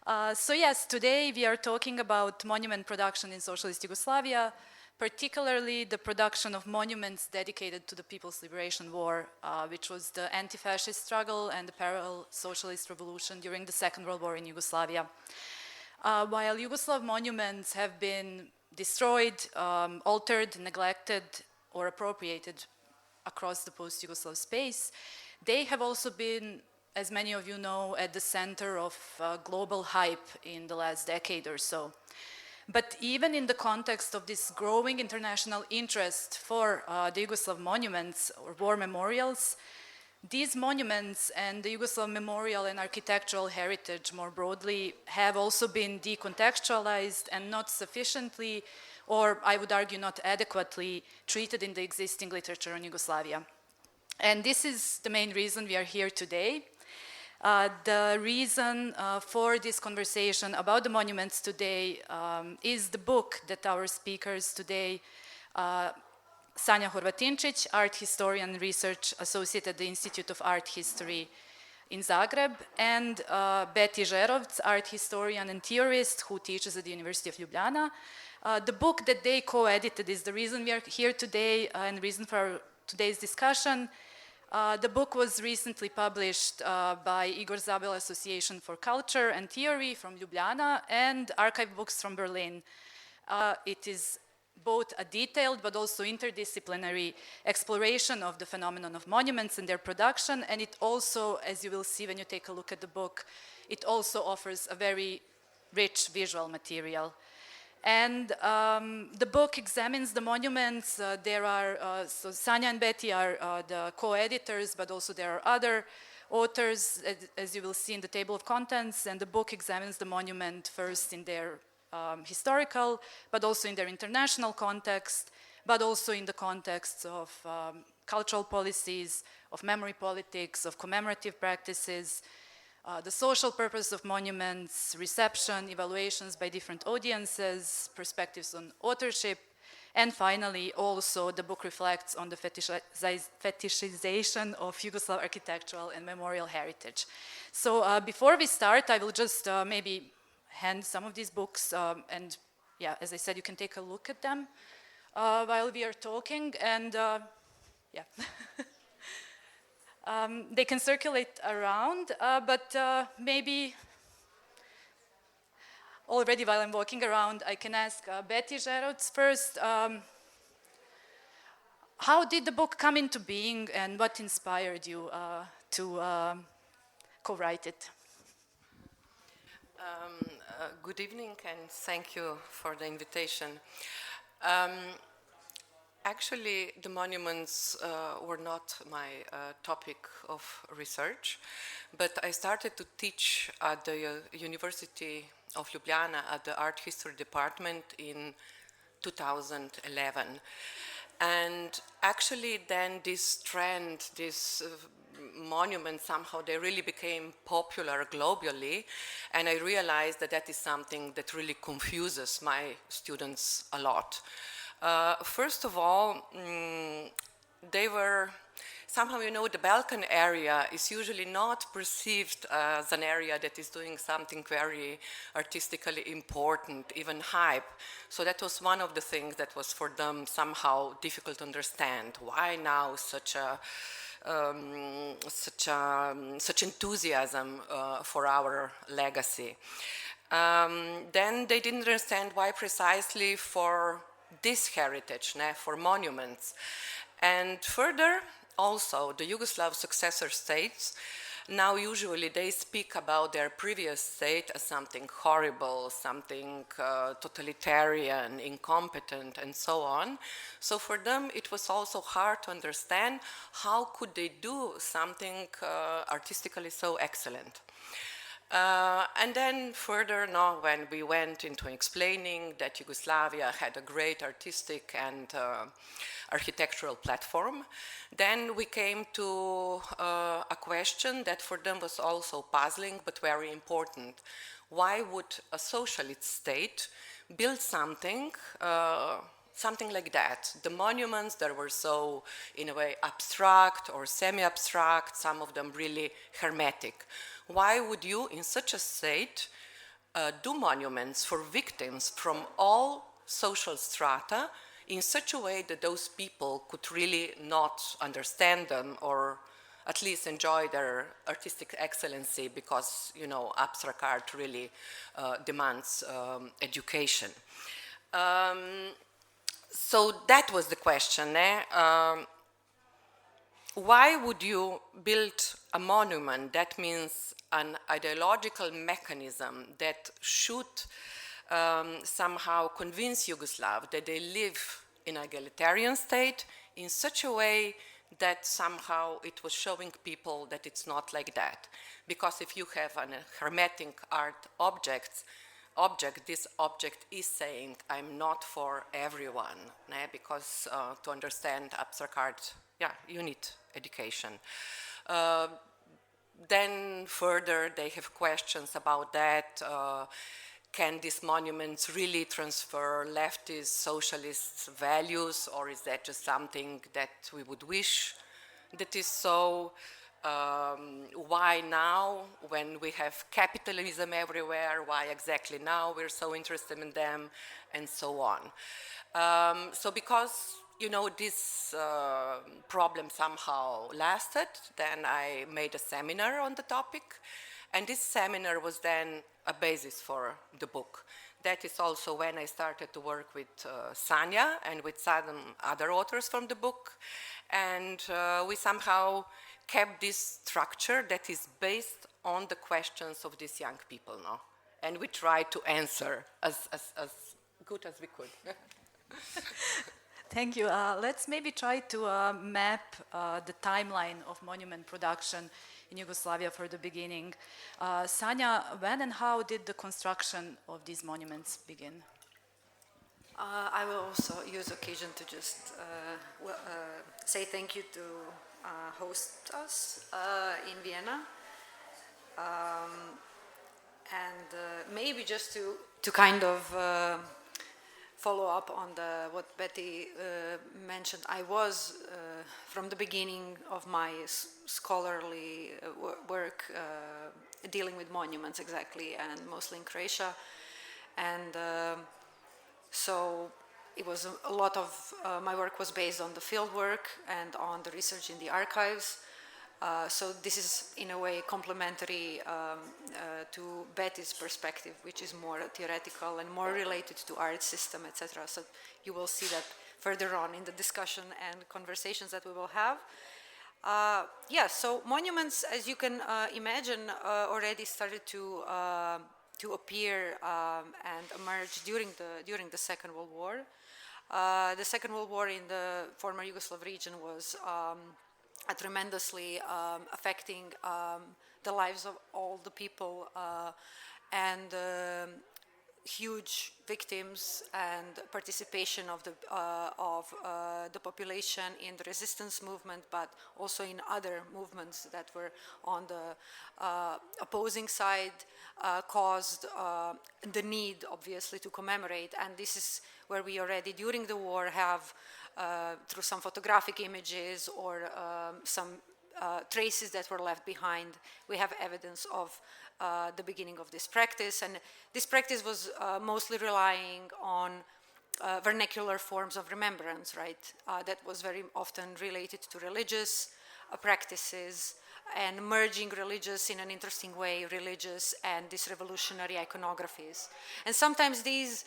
So yes, today we are talking about monument production in Socialist Yugoslavia, particularly the production of monuments dedicated to the People's Liberation War, which was the anti-fascist struggle and the parallel socialist revolution during the Second World War in Yugoslavia. While Yugoslav monuments have been destroyed, altered, neglected, or appropriated across the post-Yugoslav space, they have also been, as many of you know, at the center of global hype in the last decade or so. But even in the context of this growing international interest for the Yugoslav monuments or war memorials, these monuments and the Yugoslav memorial and architectural heritage more broadly have also been decontextualized and not sufficiently, or I would argue not adequately, treated in the existing literature on Yugoslavia. And this is the main reason we are here today. The reason for this conversation about the monuments today is the book that our speakers today, Sanja Horvatinčić, art historian and research associate at the Institute of Art History in Zagreb, and Beti Žerovc, art historian and theorist who teaches at the University of Ljubljana. The book that they co-edited is the reason we are here today and the reason for our today's discussion. The book was recently published by Igor Zabel Association for Culture and Theory from Ljubljana and Archive Books from Berlin. It is both a detailed but also interdisciplinary exploration of the phenomenon of monuments and their production, and it also, as you will see when you take a look at the book, it also offers a very rich visual material. And the book examines the monuments. So Sanja and Beti are the co-editors, but also there are other authors, as you will see in the table of contents, and the book examines the monument first in their historical, but also in their international context, but also in the context of cultural policies, of memory politics, of commemorative practices, the social purpose of monuments, reception, evaluations by different audiences, perspectives on authorship, and finally, also the book reflects on the fetishization of Yugoslav architectural and memorial heritage. So before we start, I will just maybe hand some of these books, and yeah, as I said, you can take a look at them while we are talking, and yeah. They can circulate around, but maybe already while I'm walking around, I can ask Beti Žerovc first. How did the book come into being and what inspired you to co-write it? Good evening and thank you for the invitation. Actually, the monuments were not my topic of research, but I started to teach at the University of Ljubljana at the art history department in 2011. And actually then this trend, this monument, somehow they really became popular globally, and I realized that that is something that really confuses my students a lot. First of all, they were somehow, you know, the Balkan area is usually not perceived as an area that is doing something very artistically important, even hype. So that was one of the things that was for them somehow difficult to understand. Why now such enthusiasm for our legacy? Then they didn't understand why precisely for this heritage, for monuments. And further, also, the Yugoslav successor states, now usually they speak about their previous state as something horrible, something totalitarian, incompetent, and so on. So for them, it was also hard to understand how could they do something artistically so excellent. And then further, when we went into explaining that Yugoslavia had a great artistic and architectural platform, then we came to a question that for them was also puzzling but very important. Why would a socialist state build something something like that? The monuments that were so, in a way, abstract or semi-abstract, some of them really hermetic. Why would you, in such a state, do monuments for victims from all social strata in such a way that those people could really not understand them or at least enjoy their artistic excellency, because, you know, abstract art really demands education. So that was the question. Why would you build a monument? That means an ideological mechanism that should somehow convince Yugoslav that they live in an egalitarian state in such a way that somehow it was showing people that it's not like that. Because if you have a hermetic art object, this object is saying, I'm not for everyone, because to understand abstract art, yeah, you need education. Then further, they have questions about that. Can these monuments really transfer leftist, socialist values, or is that just something that we would wish that is so? Why now, when we have capitalism everywhere? Why exactly now we're so interested in them, and so on. So because, you know, this problem somehow lasted, then I made a seminar on the topic, and this seminar was then a basis for the book. That is also when I started to work with Sanja and with some other authors from the book, and we somehow kept this structure that is based on the questions of these young people now, and we tried to answer as good as we could. Thank you. Let's maybe try to map the timeline of monument production in Yugoslavia for the beginning. Sanja, when and how did the construction of these monuments begin? I will also use occasion to just say thank you to host us in Vienna. And maybe just to kind of follow up on what Beti mentioned, I was from the beginning of my scholarly work dealing with monuments exactly, and mostly in Croatia, and so it was a lot of my work was based on the field work and on the research in the archives. So this is in a way complementary to Beti's perspective, which is more theoretical and more related to art system, etc. So you will see that further on in the discussion and conversations that we will have. Yes, so monuments, as you can imagine, already started to appear and emerge during the Second World War. The Second World War in the former Yugoslav region was tremendously affecting the lives of all the people, and huge victims and participation of the population in the resistance movement, but also in other movements that were on the opposing side, caused the need, obviously, to commemorate. And this is where we already, during the war, have through some photographic images or some traces that were left behind, we have evidence of the beginning of this practice. And this practice was mostly relying on vernacular forms of remembrance, right? That was very often related to religious practices, and merging religious in an interesting way, religious and these revolutionary iconographies. And sometimes these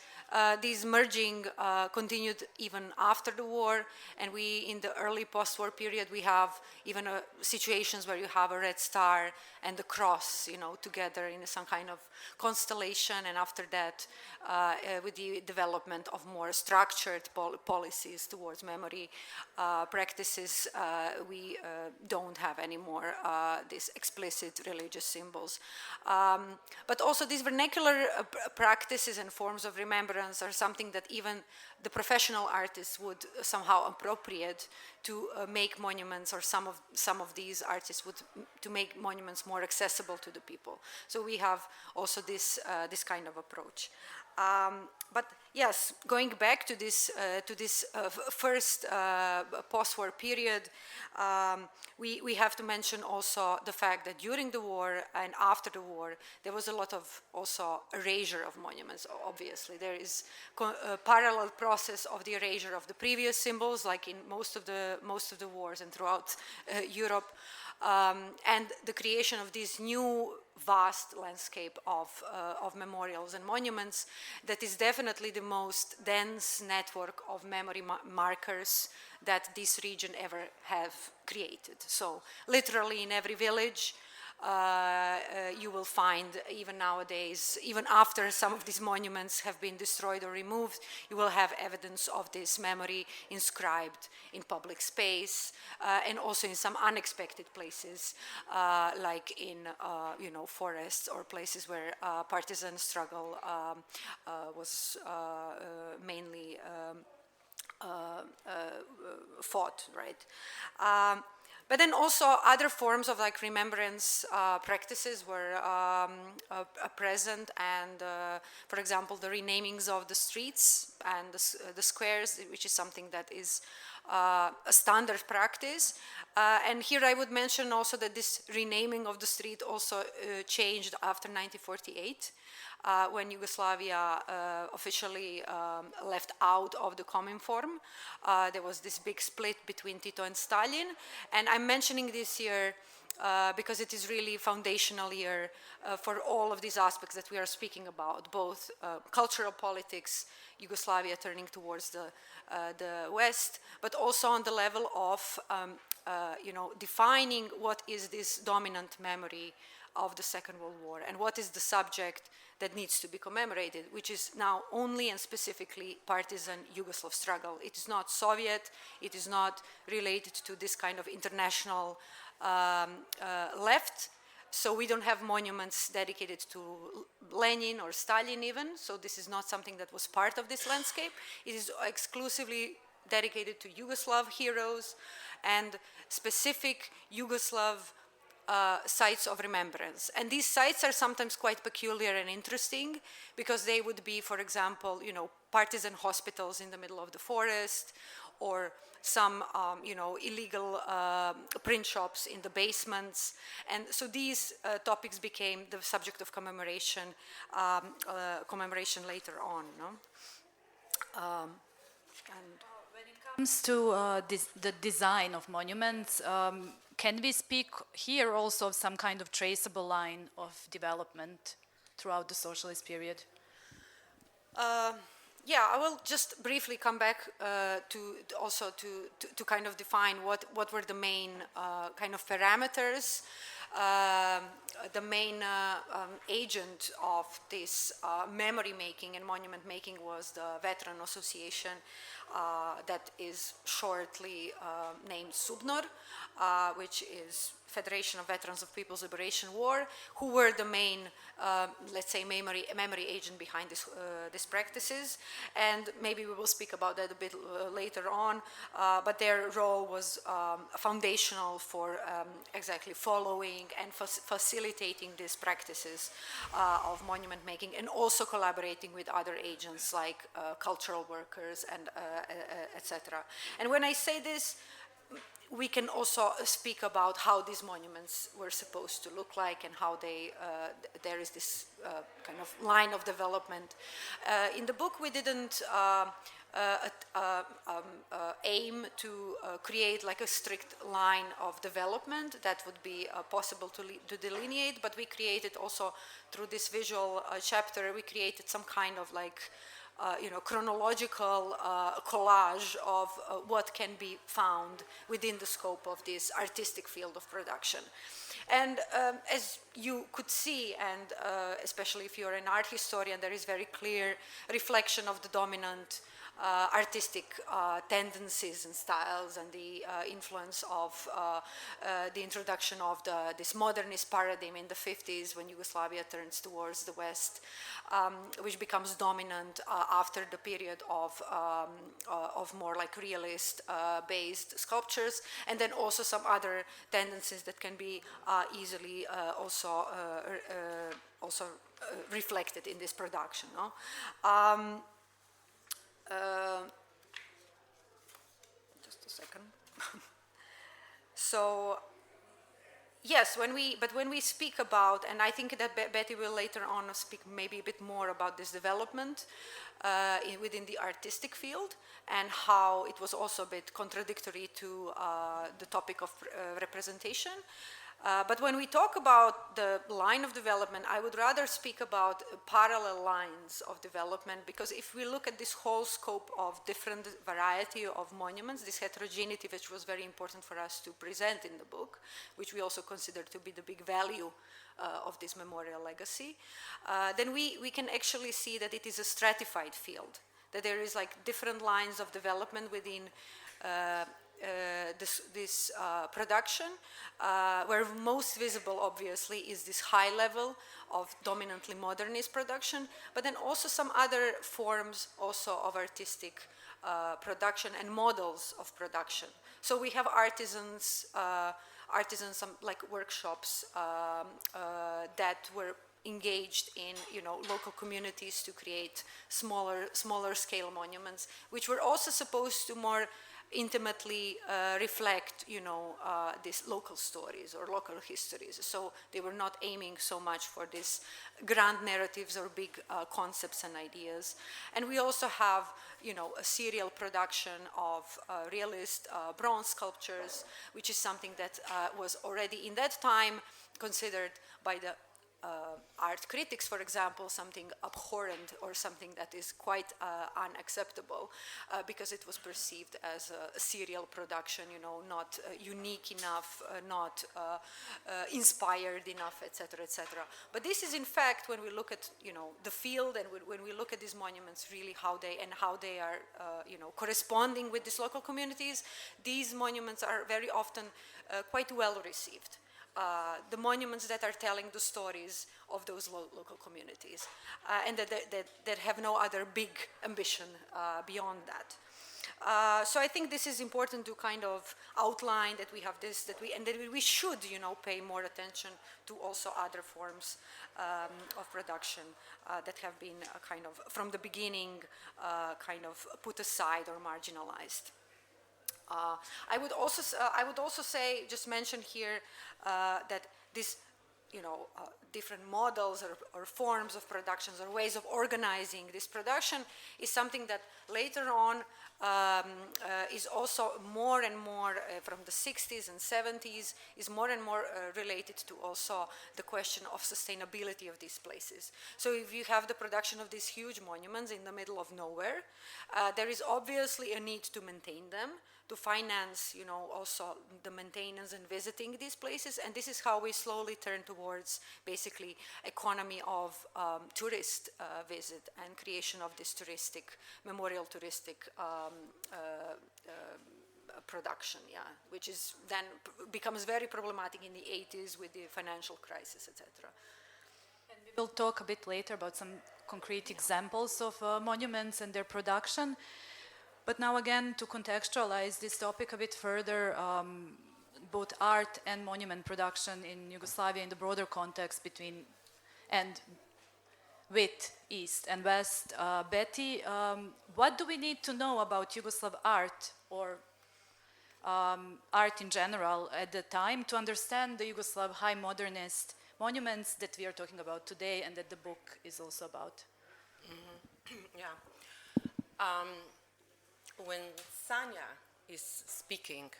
merging continued even after the war, and we, in the early post-war period, we have even situations where you have a red star and the cross, together in some kind of constellation. And after that, with the development of more structured policies towards memory practices, we don't have anymore these explicit religious symbols. But also these vernacular practices and forms of remembrance are something that even the professional artists would somehow appropriate to make monuments, or some of these artists would to make monuments more accessible to the people. So we have also this kind of approach. But yes, going back to this first post-war period, we have to mention also the fact that during the war and after the war, there was a lot of also erasure of monuments, obviously. There is a parallel process of the erasure of the previous symbols, like in most of the wars and throughout Europe, and the creation of this new vast landscape of memorials and monuments that is definitely the most dense network of memory markers that this region ever have created. So literally in every village, you will find, even nowadays, even after some of these monuments have been destroyed or removed, you will have evidence of this memory inscribed in public space and also in some unexpected places, like in forests or places where partisan struggle was mainly fought, right? But then also other forms of like remembrance practices were present, and for example, the renamings of the streets and the squares, which is something that is a standard practice. And here I would mention also that this renaming of the street also changed after 1948. When Yugoslavia officially left out of the Comminform. There was this big split between Tito and Stalin. And I'm mentioning this here because it is really foundational here for all of these aspects that we are speaking about, both cultural politics, Yugoslavia turning towards the West, but also on the level of defining what is this dominant memory of the Second World War and what is the subject that needs to be commemorated, which is now only and specifically partisan Yugoslav struggle. It is not Soviet, it is not related to this kind of international left, so we don't have monuments dedicated to Lenin or Stalin even, so this is not something that was part of this landscape. It is exclusively dedicated to Yugoslav heroes and specific Yugoslav sites of remembrance. And these sites are sometimes quite peculiar and interesting because they would be, for example, partisan hospitals in the middle of the forest, or some, illegal print shops in the basements. And so these topics became the subject of commemoration later on. No? When it comes to the design of monuments, can we speak here also of some kind of traceable line of development throughout the socialist period? Yeah, I will just briefly come back to kind of define what were the main kind of parameters. The main agent of this memory making and monument making was the Veteran Association that is shortly named SUBNOR, which is Federation of Veterans of People's Liberation War, who were the main, let's say, memory agent behind these practices. And maybe we will speak about that a bit later on, but their role was foundational for exactly following and facilitating these practices of monument making, and also collaborating with other agents like cultural workers and etc. And when I say this, we can also speak about how these monuments were supposed to look like and how there is this kind of line of development. In the book, we didn't aim to create like a strict line of development that would be possible to delineate, but we created also through this visual chapter, we created some kind of like chronological collage of what can be found within the scope of this artistic field of production. And as you could see, and especially if you're an art historian, there is very clear reflection of the dominant artistic tendencies and styles, and the influence of the introduction of this modernist paradigm in the 50s when Yugoslavia turns towards the West, which becomes dominant after the period of more like realist based sculptures, and then also some other tendencies that can be easily also reflected in this production. No? Just a second. So, yes, when we speak about, and I think that Beti will later on speak maybe a bit more about this development within the artistic field and how it was also a bit contradictory to the topic of representation. But when we talk about the line of development, I would rather speak about parallel lines of development, because if we look at this whole scope of different variety of monuments, this heterogeneity, which was very important for us to present in the book, which we also consider to be the big value of this memorial legacy, then we can actually see that it is a stratified field, that there is like different lines of development within this production, where most visible, obviously, is this high level of dominantly modernist production, but then also some other forms also of artistic production and models of production. So we have artisans, some like workshops that were engaged in, you know, local communities to create smaller scale monuments, which were also supposed to more intimately reflect, you know, these local stories or local histories. So they were not aiming so much for these grand narratives or big concepts and ideas. And we also have, you know, a serial production of realist bronze sculptures, which is something that was already in that time considered by the art critics, for example, something abhorrent or something that is quite unacceptable, because it was perceived as a serial production, you know, not unique enough, not inspired enough, etc., etc. But this is, in fact, when we look at, you know, the field, and when we look at these monuments, really how they are, you know, corresponding with these local communities. These monuments are very often quite well received. The monuments that are telling the stories of those local communities, and that have no other big ambition beyond that. So I think this is important to kind of outline that we have this, and that we should, you know, pay more attention to also other forms of production that have been kind of from the beginning kind of put aside or marginalized. I would also say, just mention here that this, you know, different models or forms of productions or ways of organizing this production is something that later on is also more and more from the 60s and 70s is more and more related to also the question of sustainability of these places. So if you have the production of these huge monuments in the middle of nowhere, there is obviously a need to maintain them, to finance, you know, also the maintenance and visiting these places. And this is how we slowly turn towards basically economy of tourist visit and creation of this memorial touristic production, yeah, which is then becomes very problematic in the 80s with the financial crisis, etc. And we will talk a bit later about some concrete examples of monuments and their production. But now again, to contextualize this topic a bit further, both art and monument production in Yugoslavia in the broader context between and with East and West. Beti, what do we need to know about Yugoslav art or art in general at the time to understand the Yugoslav high modernist monuments that we are talking about today and that the book is also about? Mm-hmm. Yeah. When Sanja is speaking,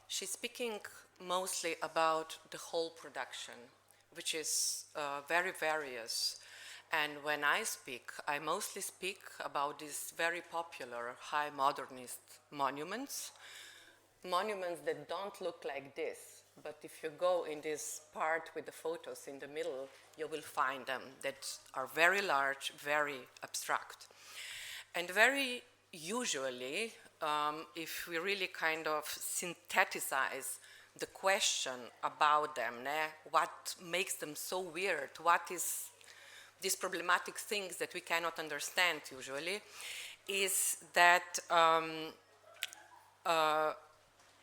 she's speaking mostly about the whole production, which is very various. And when I speak, I mostly speak about these very popular high modernist monuments that don't look like this. But if you go in this part with the photos in the middle, you will find them that are very large, very abstract. And very usually, if we really kind of synthesize the question about them, what makes them so weird, what is these problematic things that we cannot understand usually, is that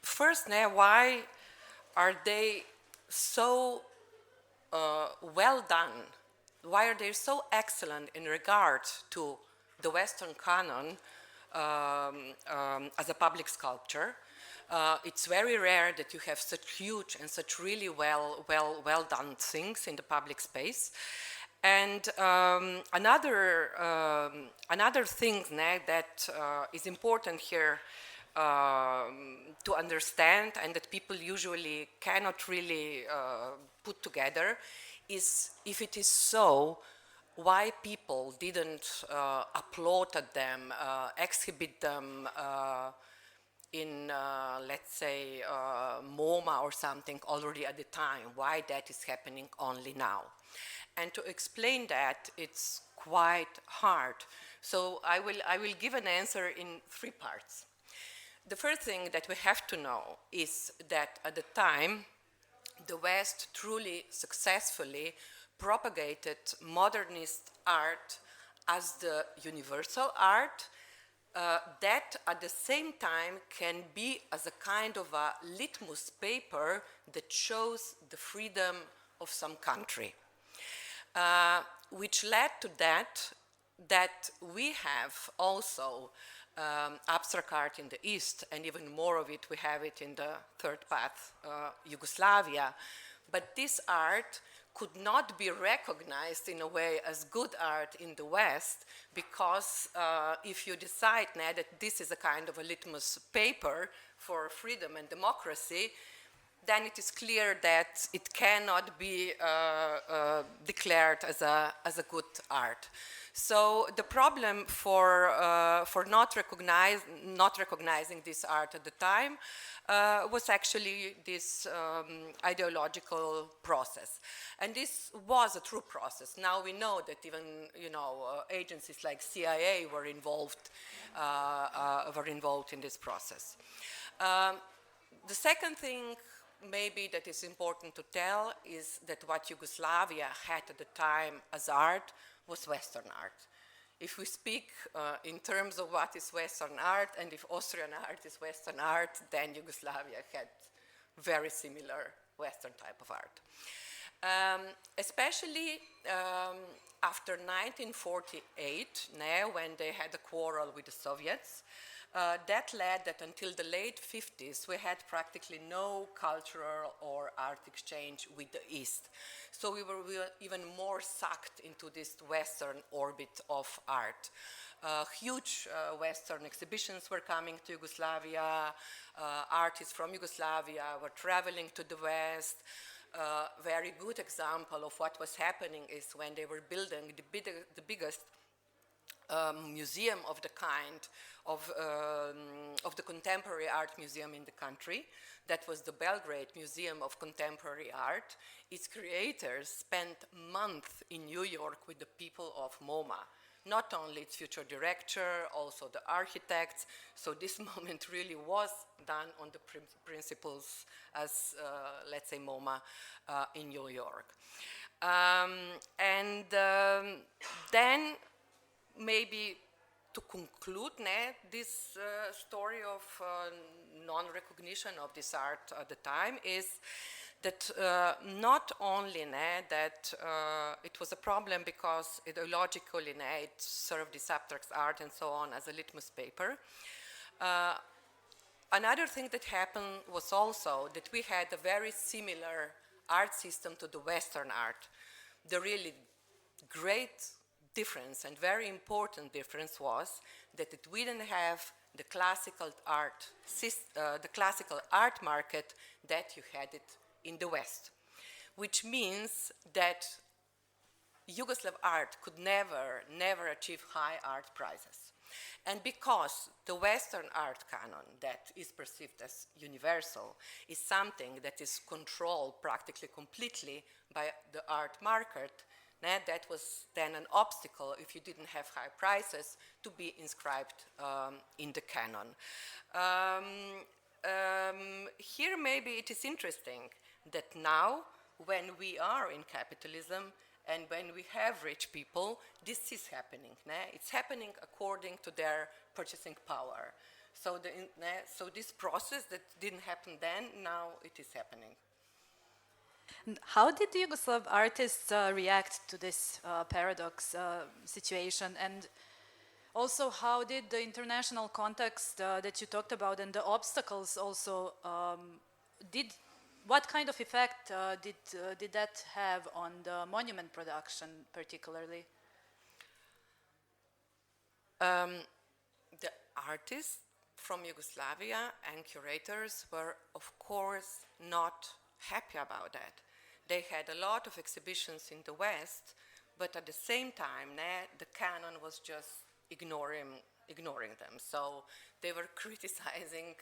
first, why are they so well done? Why are they so excellent in regard to the Western canon as a public sculpture? It's very rare that you have such huge and such really well done things in the public space. And another thing that is important here to understand, and that people usually cannot really put together, is if it is so, why people didn't applaud at them, exhibit them in, let's say, MoMA or something already at the time, why that is happening only now. And to explain that, it's quite hard. So I will give an answer in 3 parts. The first thing that we have to know is that at the time, the West truly successfully propagated modernist art as the universal art that at the same time can be as a kind of a litmus paper that shows the freedom of some country. Which led to that we have also abstract art in the East, and even more of it, we have it in the third path, Yugoslavia. But this art could not be recognized in a way as good art in the West, because if you decide now that this is a kind of a litmus paper for freedom and democracy, then it is clear that it cannot be declared as a good art. So the problem for not recognizing this art at the time was actually this ideological process, and this was a true process. Now we know that even agencies like CIA were involved in this process. The second thing maybe that is important to tell is that what Yugoslavia had at the time as art was Western art. If we speak in terms of what is Western art, and if Austrian art is Western art, then Yugoslavia had very similar Western type of art. Especially after 1948, now when they had a quarrel with the Soviets, that led that until the late 50s, we had practically no cultural or art exchange with the East. So we were even more sucked into this Western orbit of art. Huge Western exhibitions were coming to Yugoslavia. Artists from Yugoslavia were traveling to the West. Very good example of what was happening is when they were building the biggest museum of the kind of the contemporary art museum in the country. That was the Belgrade Museum of Contemporary Art. Its creators spent months in New York with the people of MoMA. Not only its future director, also the architects. So this moment really was done on the principles as, let's say, MoMA in New York. Then maybe to conclude this story of non-recognition of this art at the time is that not only that it was a problem because ideologically it served this abstract art and so on as a litmus paper. Another thing that happened was also that we had a very similar art system to the Western art. The really great difference and very important difference was that we didn't have the classical art market that you had it in the West, which means that Yugoslav art could never achieve high art prizes. And because the Western art canon that is perceived as universal is something that is controlled practically completely by the art market, that was then an obstacle if you didn't have high prices to be inscribed in the canon. Here maybe it is interesting that now when we are in capitalism and when we have rich people, this is happening. It's happening according to their purchasing power. So this process that didn't happen then, now it is happening. How did the Yugoslav artists react to this paradox situation? And Also, how did the international context that you talked about and the obstacles also what kind of effect did that have on the monument production particularly? The artists from Yugoslavia and curators were, of course, not happy about that. They had a lot of exhibitions in the West, but at the same time, the canon was just ignoring them. So they were criticizing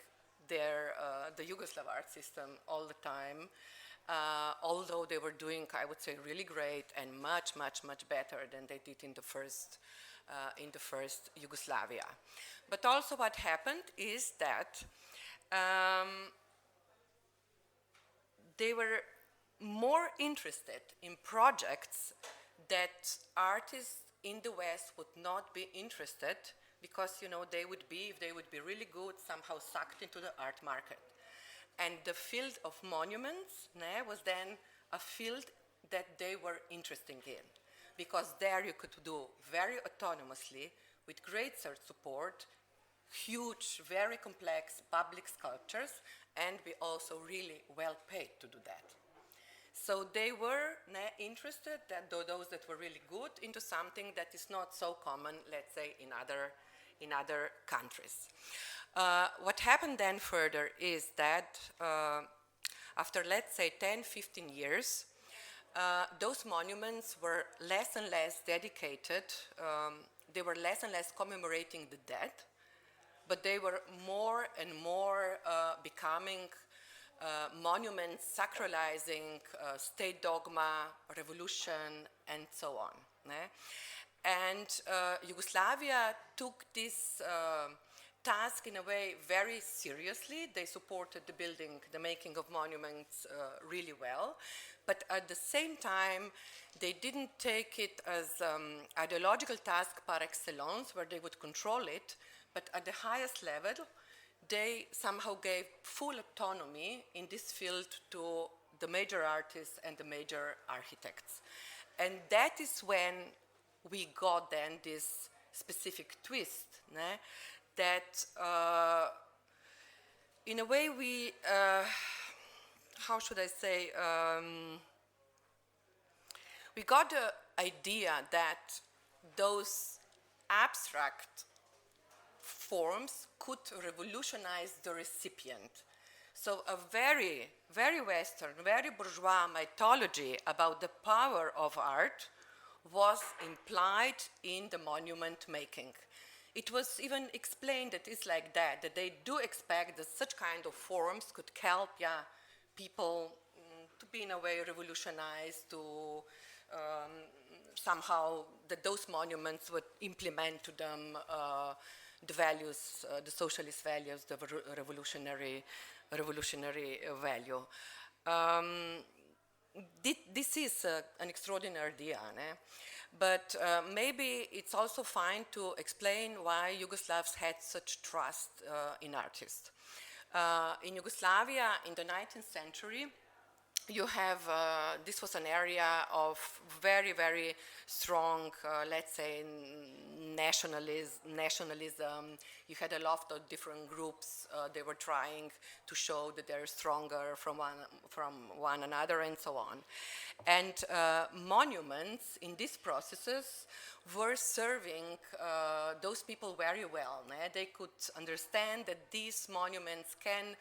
the Yugoslav art system all the time, although they were doing, I would say, really great and much, much, much better than they did in the first Yugoslavia. But also what happened is that they were more interested in projects that artists in the West would not be interested, because they would be, if they would be really good, somehow sucked into the art market. And the field of monuments was then a field that they were interested in, because there you could do very autonomously, with great support, huge, very complex public sculptures, and be also really well paid to do that. So they were interested, that those that were really good, into something that is not so common, let's say, in other countries. What happened then further is that after, let's say, 10, 15 years, those monuments were less and less dedicated. They were less and less commemorating the dead, but they were more and more becoming monuments sacralizing state dogma, revolution, and so on. And Yugoslavia took this task in a way very seriously. They supported the making of monuments really well, but at the same time, they didn't take it as ideological task par excellence, where they would control it, but at the highest level, they somehow gave full autonomy in this field to the major artists and the major architects. And that is when we got then this specific twist, that in a way we, how should I say, we got the idea that those abstract forms could revolutionize the recipient. So a very, very Western, very bourgeois mythology about the power of art was implied in the monument making. It was even explained that it's like that they do expect that such kind of forms could help people to be in a way revolutionized, to somehow that those monuments would implement to them the values, the socialist values, the revolutionary value. This is an extraordinary idea, but maybe it's also fine to explain why Yugoslavs had such trust in artists. In Yugoslavia, in the 19th century, you have, this was an area of very, very strong, let's say, nationalism. You had a lot of different groups. They were trying to show that they're stronger from one another and so on. And monuments in these processes were serving those people very well. They could understand that these monuments can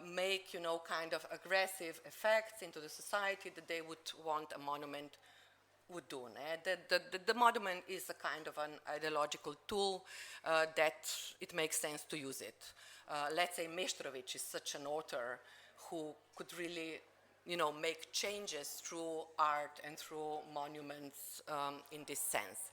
make, kind of aggressive effects into the society that they would want a monument would do. The monument is a kind of an ideological tool that it makes sense to use it. Let's say Meštrović is such an author who could really, make changes through art and through monuments in this sense.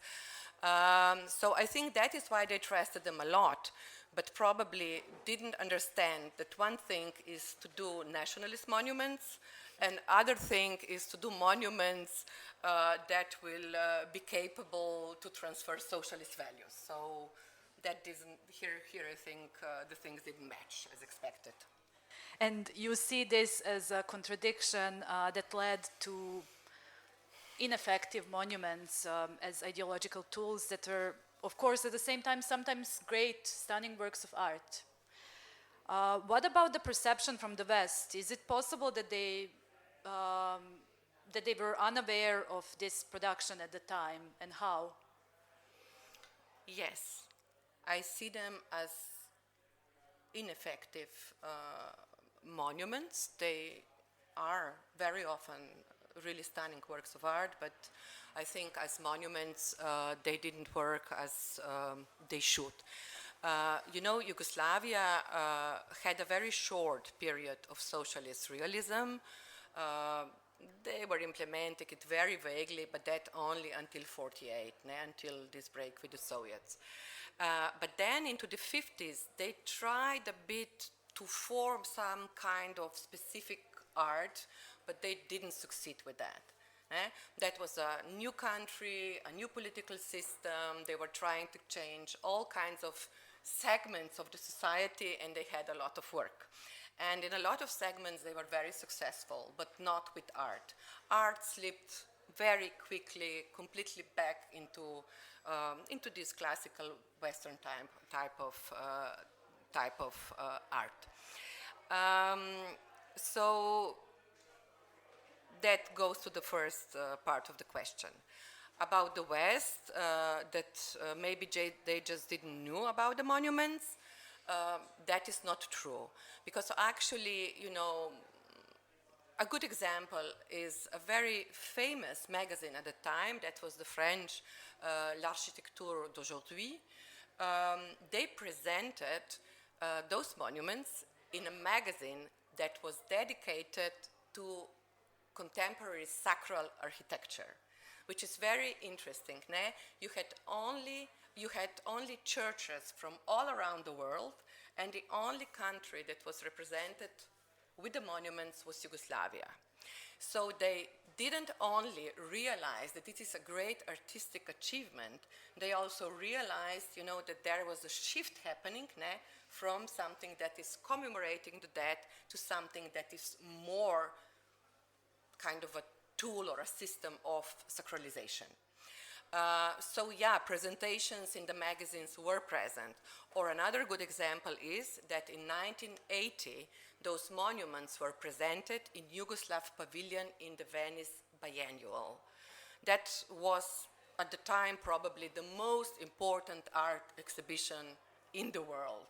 So I think that is why they trusted them a lot, but probably didn't understand that one thing is to do nationalist monuments, and other thing is to do monuments that will be capable to transfer socialist values. So that didn't, here I think the things didn't match as expected. And you see this as a contradiction that led to ineffective monuments as ideological tools that were of course, at the same time, sometimes great, stunning works of art. What about the perception from the West? Is it possible that they were unaware of this production at the time, and how? Yes, I see them as ineffective monuments. They are very often really stunning works of art, but I think as monuments they didn't work as they should. You know, Yugoslavia had a very short period of socialist realism. They were implementing it very vaguely, but that only until 48, until this break with the Soviets. But then into the 50s, they tried a bit to form some kind of specific art, but they didn't succeed with that. That was a new country, a new political system. They were trying to change all kinds of segments of the society, and they had a lot of work. And in a lot of segments, they were very successful, but not with art. Art slipped very quickly, completely back into this classical Western type of art. So that goes to the first part of the question. About the West, that maybe they just didn't know about the monuments. That is not true, because actually, you know, a good example is a very famous magazine at the time, that was the French L'Architecture d'aujourd'hui. They presented those monuments in a magazine that was dedicated to contemporary sacral architecture, which is very interesting. You had only churches from all around the world, and the only country that was represented with the monuments was Yugoslavia. So they didn't only realize that it is a great artistic achievement, they also realized, you know, that there was a shift happening from something that is commemorating the dead to something that is more kind of a tool or a system of sacralization. So yeah, presentations in the magazines were present. Or another good example is that in 1980, those monuments were presented in Yugoslav Pavilion in the Venice Biennial. That was, at the time, probably the most important art exhibition in the world.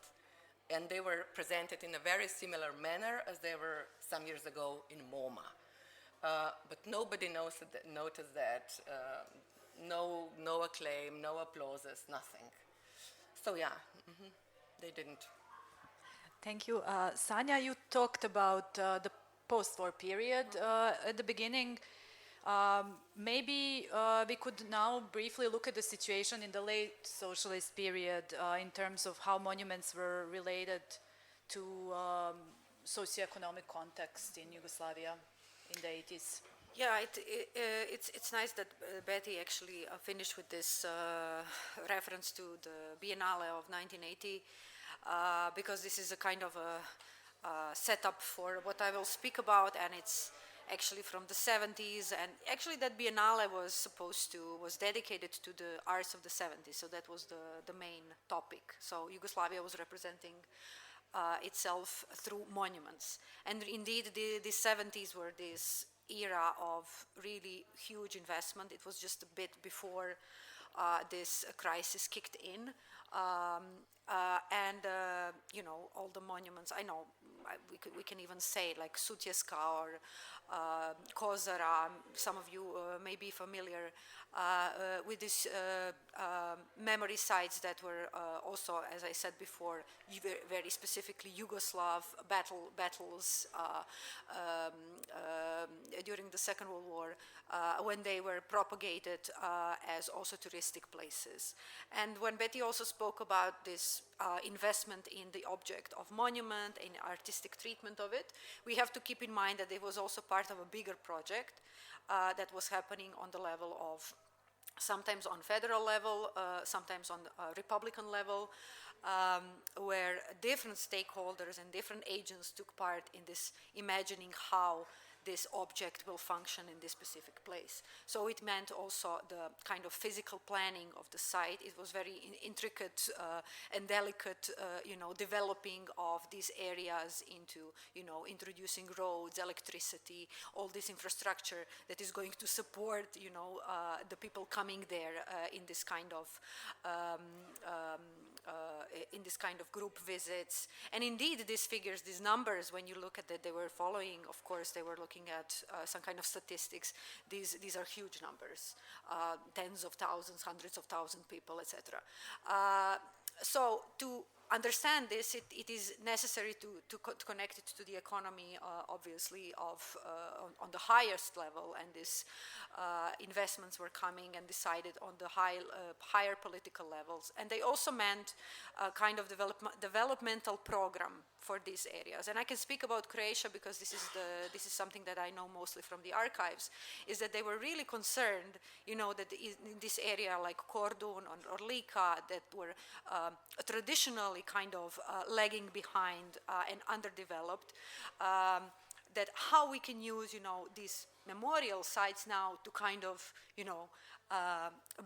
And they were presented in a very similar manner as they were some years ago in MoMA. But nobody noticed that. No acclaim, no applauses, nothing. So yeah, they didn't. Thank you. Sanja, you talked about the post-war period at the beginning. Maybe we could now briefly look at the situation in the late socialist period in terms of how monuments were related to socioeconomic context in Yugoslavia in the 80s. Yeah, it's nice that Beti actually finished with this reference to the Biennale of 1980, because this is a kind of a setup for what I will speak about, and it's actually from the 70s, and actually that Biennale was dedicated to the arts of the 70s, so that was the main topic. So Yugoslavia was representing itself through monuments, and indeed the 70s were this era of really huge investment. It was just a bit before this crisis kicked in, and you know, all the monuments. I know we can even say like Sutjeska or Kozara. Some of you may be familiar with these memory sites that were also, as I said before, very specifically Yugoslav battles during the Second World War, when they were propagated as also touristic places. And when Beti also spoke about this investment in the object of monument, in artistic treatment of it, we have to keep in mind that it was also part of a bigger project that was happening on the level of, sometimes on federal level, sometimes on Republican level, where different stakeholders and different agents took part in this imagining how this object will function in this specific place. So it meant also the kind of physical planning of the site. It was very intricate and delicate, developing of these areas into, introducing roads, electricity, all this infrastructure that is going to support, the people coming there in this kind of group visits. And indeed, these figures, these numbers, when you look at it, they were following, of course, they were looking at some kind of statistics. These are huge numbers, tens of thousands, hundreds of thousands people, etc. So to understand this, it is necessary to connect it to the economy, obviously, on the highest level, and these investments were coming and decided on the higher political levels. And they also meant a kind of developmental program for these areas. And I can speak about Croatia because this is something that I know mostly from the archives, is that they were really concerned, that in this area like Kordun or Lika, that were traditionally kind of lagging behind and underdeveloped, that how we can use, these memorial sites now to kind of,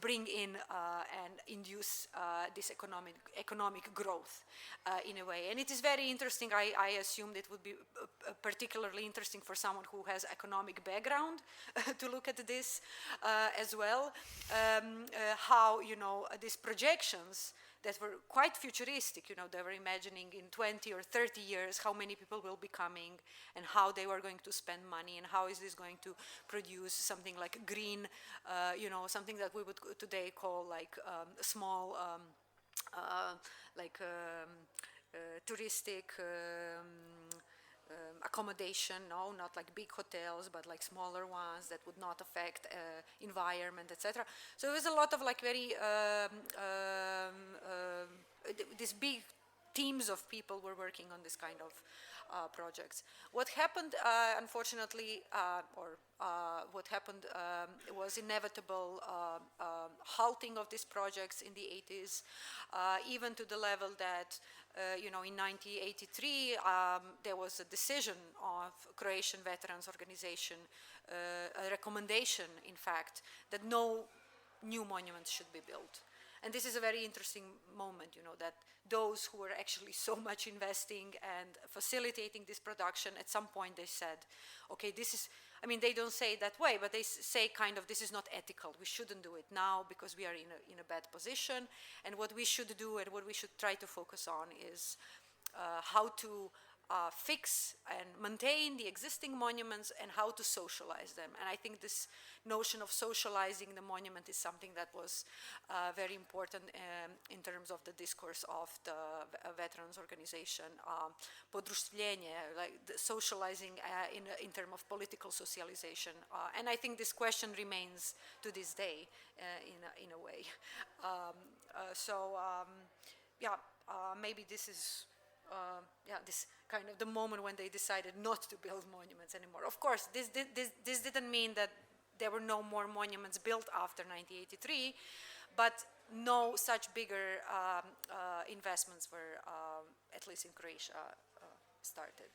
bring in and induce this economic growth in a way. And it is very interesting. I assumed it would be particularly interesting for someone who has economic background to look at this as well. How, these projections that were quite futuristic, they were imagining in 20 or 30 years how many people will be coming and how they were going to spend money and how is this going to produce something like green, something that we would today call like small, touristic accommodation, not like big hotels, but like smaller ones that would not affect environment, etc. So there was a lot of like very, these big teams of people were working on this kind of projects. What happened, unfortunately, what happened was inevitable halting of these projects in the 80s, even to the level that, in 1983, there was a decision of Croatian Veterans Organization, a recommendation, in fact, that no new monuments should be built. And this is a very interesting moment, that those who were actually so much investing and facilitating this production, at some point they said, okay, this is, they don't say it that way, but they say kind of, this is not ethical. We shouldn't do it now because we are in a bad position. And what we should do and what we should try to focus on is how to fix and maintain the existing monuments and how to socialize them. And I think this notion of socializing the monument is something that was very important in terms of the discourse of the veterans organization. Podruštvljenje, like the socializing in terms of political socialization. And I think this question remains to this day in a way. Maybe this is this kind of the moment when they decided not to build monuments anymore. Of course, this didn't mean that there were no more monuments built after 1983, but no such bigger investments were, at least in Croatia, started.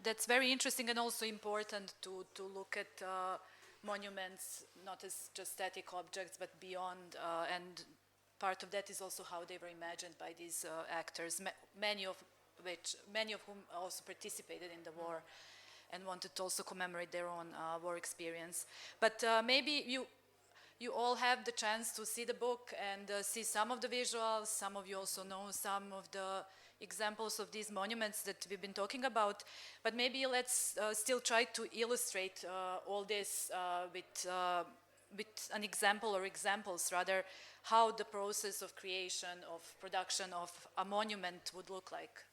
That's very interesting and also important to look at monuments not as just static objects but beyond, and part of that is also how they were imagined by these actors, many of whom also participated in the war and wanted to also commemorate their own war experience. But maybe you all have the chance to see the book and see some of the visuals. Some of you also know some of the examples of these monuments that we've been talking about. But maybe let's still try to illustrate all this with an example or examples rather, how the process of creation, of production of a monument would look like.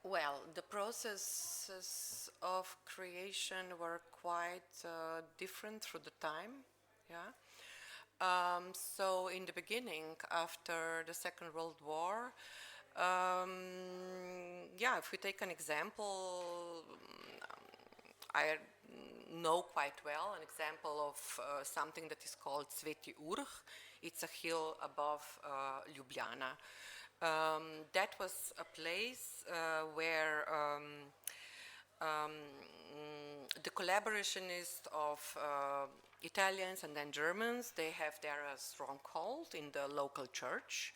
Well, the processes of creation were quite different through the time, so in the beginning, after the Second World War, if we take an example, I know quite well an example of something that is called Sveti Urh. It's a hill above Ljubljana. That was a place where the collaborationists of Italians and then Germans, they have their stronghold in the local church.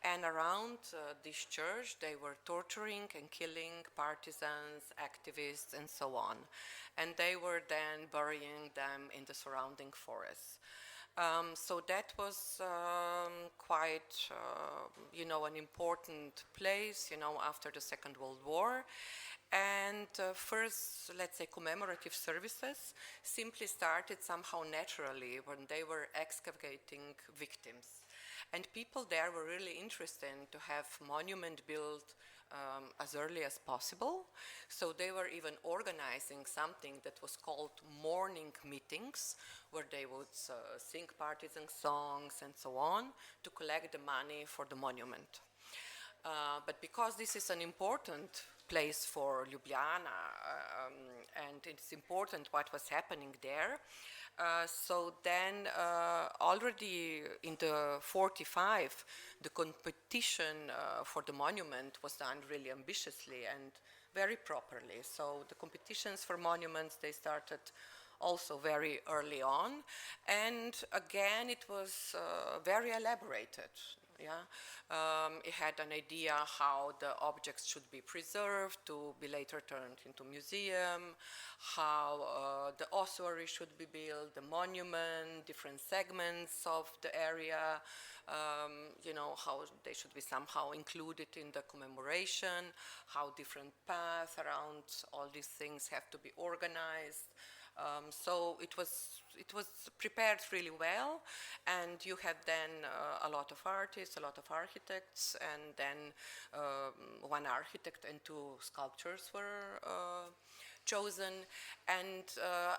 And around this church, they were torturing and killing partisans, activists, and so on. And they were then burying them in the surrounding forests. So that was quite, an important place, after the Second World War. And first, let's say, commemorative services simply started somehow naturally when they were excavating victims. And people there were really interested to have monument built as early as possible. So they were even organizing something that was called morning meetings, where they would sing partisan songs and so on to collect the money for the monument. But because this is an important place for Ljubljana, and it's important what was happening there, so then already in the 45, the competition for the monument was done really ambitiously and very properly. So the competitions for monuments, they started also very early on. And again, it was very elaborated. Yeah, it had an idea how the objects should be preserved to be later turned into museum, how the ossuary should be built, the monument, different segments of the area, how they should be somehow included in the commemoration, how different paths around all these things have to be organized. So it was prepared really well, and you had then a lot of artists, a lot of architects, and then one architect and two sculptors were chosen. And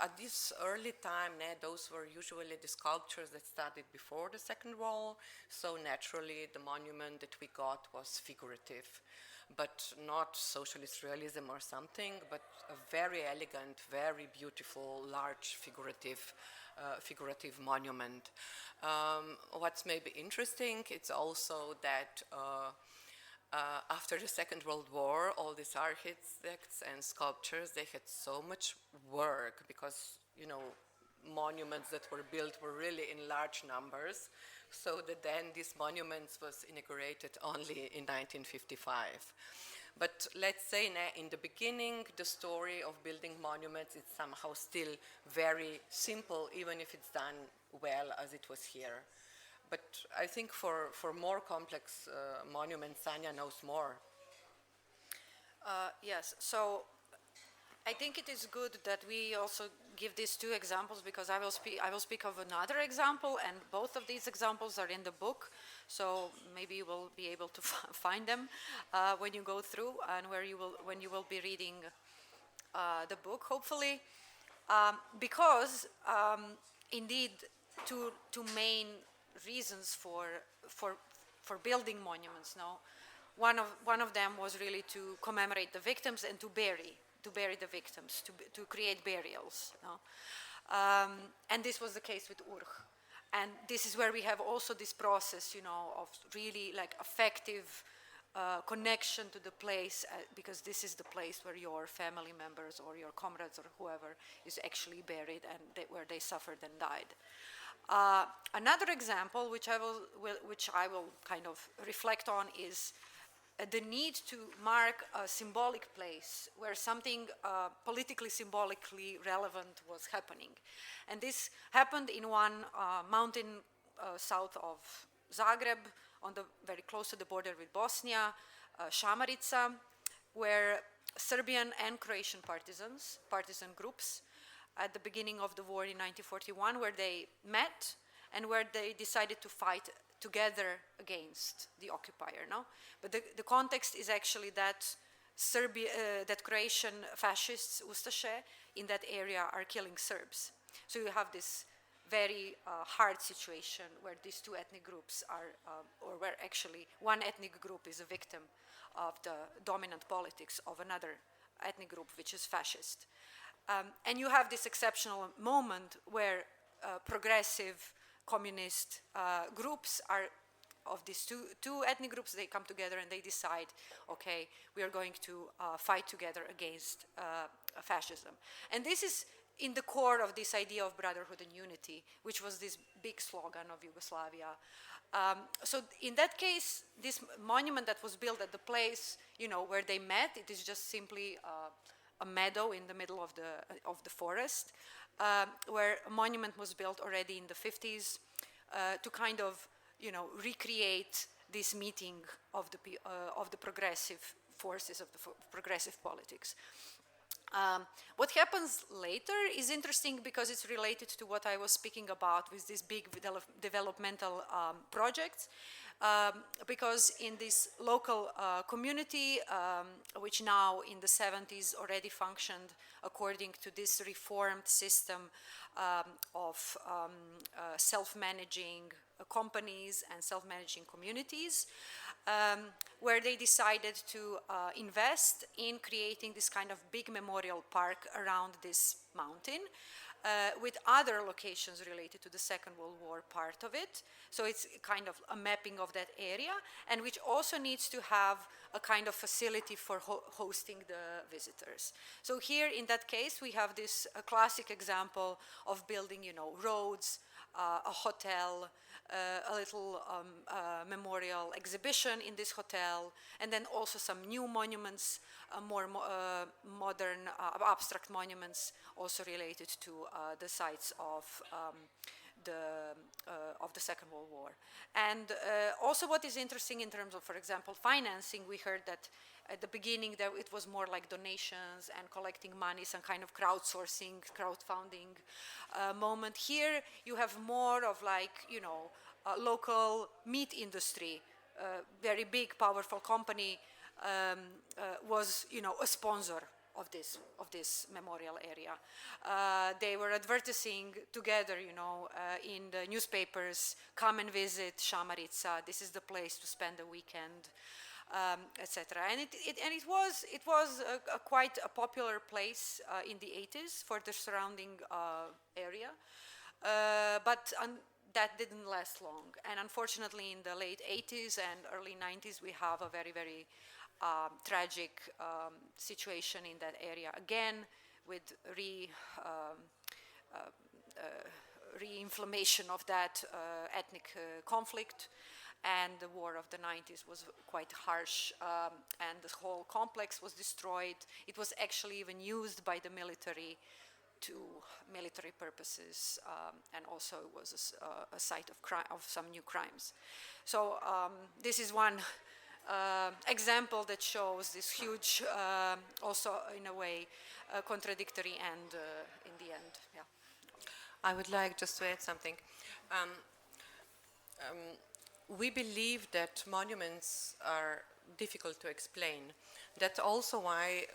at this early time, those were usually the sculptures that started before the Second War, so naturally the monument that we got was figurative, but not socialist realism or something, but a very elegant, very beautiful, large figurative monument. What's maybe interesting, it's also that after the Second World War, all these architects and sculptors, they had so much work because, monuments that were built were really in large numbers, so that then these monuments was inaugurated only in 1955. But let's say in the beginning, the story of building monuments is somehow still very simple, even if it's done well as it was here. But I think for more complex monuments, Sanja knows more. Yes, so I think it is good that we also give these two examples, because I will speak of another example, and both of these examples are in the book, so maybe you will be able to find them when you go through and when you will be reading the book, hopefully, because indeed two main reasons for building monuments. No, one of them was really to commemorate the victims and to bury the victims, to create burials. No? And this was the case with Urh. And this is where we have also this process, of really like affective connection to the place, because this is the place where your family members or your comrades or whoever is actually buried, and where they suffered and died. Another example, which I will kind of reflect on, is the need to mark a symbolic place where something politically symbolically relevant was happening. And this happened in one mountain south of Zagreb, very close to the border with Bosnia, Šamarica, where Serbian and Croatian partisan groups at the beginning of the war in 1941, where they met and where they decided to fight together against the occupier. No? But the context is actually that that Croatian fascists, Ustaše, in that area are killing Serbs. So you have this very hard situation where these two ethnic groups are, or where actually one ethnic group is a victim of the dominant politics of another ethnic group, which is fascist. And you have this exceptional moment where progressive communist groups are of these two ethnic groups, they come together and they decide, okay, we are going to fight together against fascism. And this is in the core of this idea of brotherhood and unity, which was this big slogan of Yugoslavia. So in that case, this monument that was built at the place, where they met, it is just simply a meadow in the middle of the forest, where a monument was built already in the 50s to kind of, recreate this meeting of the progressive forces of the progressive politics. What happens later is interesting because it's related to what I was speaking about with these big developmental projects. Because in this local community, which now in the 70s already functioned according to this reformed system of self-managing companies and self-managing communities, where they decided to invest in creating this kind of big memorial park around this mountain, with other locations related to the Second World War part of it. So it's kind of a mapping of that area, and which also needs to have a kind of facility for hosting the visitors. So here in that case, we have this classic example of building, roads, a hotel, a little memorial exhibition in this hotel, and then also some new monuments, more modern abstract monuments also related to the sites of the Second World War. And also what is interesting in terms of, for example, financing, we heard that at the beginning there it was more like donations and collecting money, some kind of crowdsourcing, crowdfunding moment. Here you have more of like, local meat industry, very big, powerful company was, a sponsor of this memorial area. They were advertising together, in the newspapers, come and visit Šamarica, this is the place to spend the weekend, etc. And it was a quite a popular place in the 80s for the surrounding area, but that didn't last long. And unfortunately, in the late 80s and early 90s, we have a very, very tragic situation in that area again, with re-inflammation of that ethnic conflict. And the war of the 90s was quite harsh, and the whole complex was destroyed. It was actually even used by the military to military purposes, and also it was a site of some new crimes. So this is one example that shows this huge, also in a way, contradictory and in the end, yeah. I would like just to add something. We believe that monuments are difficult to explain. That's also why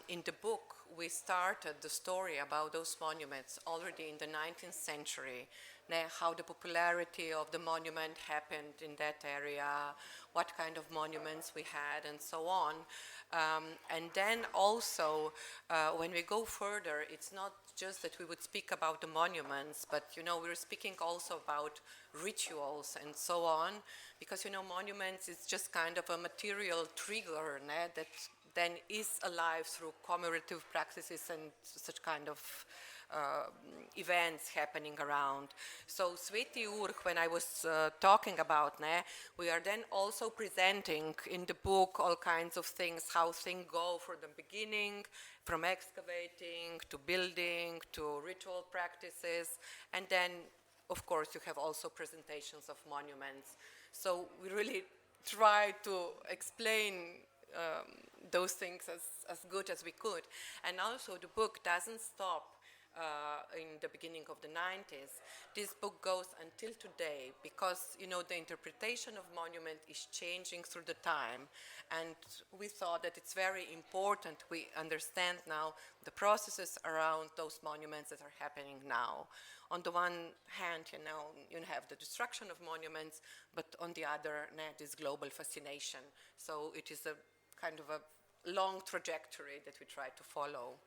in the book we started the story about those monuments already in the 19th century, how the popularity of the monument happened in that area, what kind of monuments we had, and so on. And then also, when we go further, it's not just that we would speak about the monuments, but we're speaking also about rituals and so on, because monuments is just kind of a material trigger that then is alive through commemorative practices and such kind of events happening around. So Sveti Urh, when I was talking about, we are then also presenting in the book all kinds of things, how things go from the beginning, from excavating to building to ritual practices, and then of course you have also presentations of monuments. So we really try to explain those things as good as we could. And also the book doesn't stop in the beginning of the 90s. This book goes until today because, the interpretation of monument is changing through the time. And we thought that it's very important we understand now the processes around those monuments that are happening now. On the one hand, you have the destruction of monuments, but on the other, this global fascination. So it is a kind of a long trajectory that we try to follow.